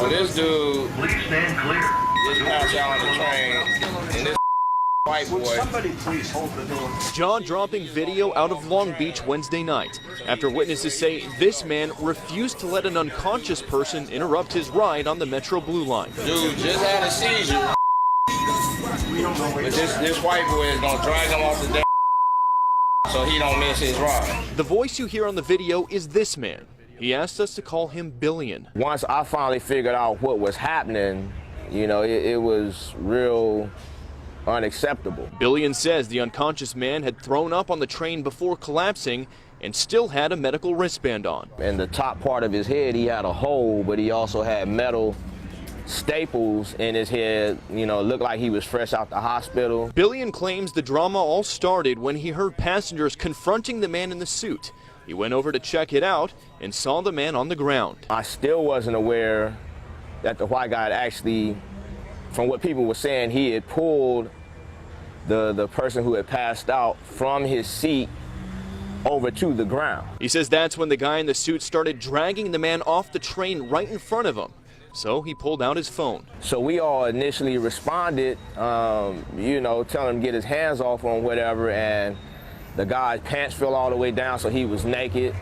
So this dude just passed out on the train, and this white boy. Somebody please hold the door. Jaw-dropping video out of Long Beach Wednesday night after witnesses say this man refused to let an unconscious person interrupt his ride on the Metro Blue Line. Dude just had a seizure. But this white boy is gonna drag him off the damn so he don't miss his ride. The voice you hear on the video is this man. He asked us to call him Billion. Once I finally figured out what was happening, you know, it was real unacceptable. Billion says the unconscious man had thrown up on the train before collapsing and still had a medical wristband on. In the top part of his head, he had a hole, but he also had metal staples in his head. You know, it looked like he was fresh out the hospital. Billion claims the drama all started when he heard passengers confronting the man in the suit. He went over to check it out and saw the man on the ground. I still wasn't aware that the white guy had actually, from what people were saying, he had pulled the person who had passed out from his seat over to the ground. He says that's when the guy in the suit started dragging the man off the train right in front of him. So he pulled out his phone. So we all initially responded, you know, telling him to get his hands off on whatever, and the guy's pants fell all the way down, so he was naked.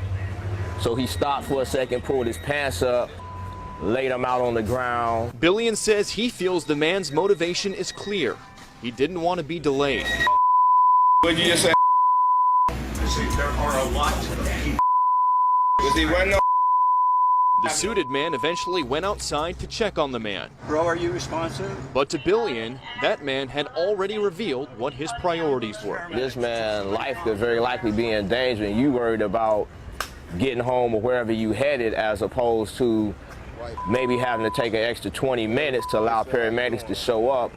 So he stopped for a second, pulled his pants up, laid him out on the ground. Billion says he feels the man's motivation is clear. He didn't want to be delayed. What'd you just say? There are a lot of people. Was he wearing no? The suited man eventually went outside to check on the man. Bro, are you responsive? But to Billion, that man had already revealed what his priorities were. This man's life could very likely be in danger, and you worried about getting home or wherever you headed, as opposed to maybe having to take an extra 20 minutes to allow paramedics to show up.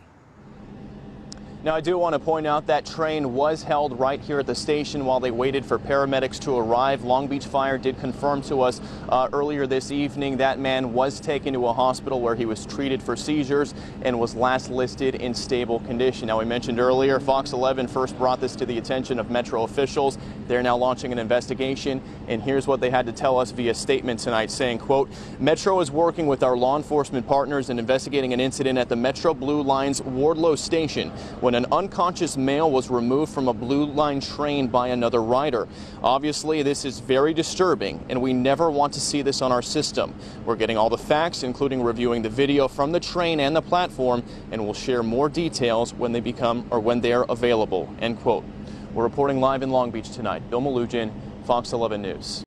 Now, I do want to point out that train was held right here at the station while they waited for paramedics to arrive. Long Beach Fire did confirm to us earlier this evening that man was taken to a hospital where he was treated for seizures and was last listed in stable condition. Now, we mentioned earlier, Fox 11 first brought this to the attention of Metro officials. They're now launching an investigation, and here's what they had to tell us via statement tonight, saying, quote, Metro is working with our law enforcement partners and investigating an incident at the Metro Blue Line's Wardlow station when an unconscious male was removed from a Blue Line train by another rider. Obviously, this is very disturbing, and we never want to see this on our system. We're getting all the facts, including reviewing the video from the train and the platform, and we'll share more details when they are available, end quote. We're reporting live in Long Beach tonight. Bill Malugin, Fox 11 News.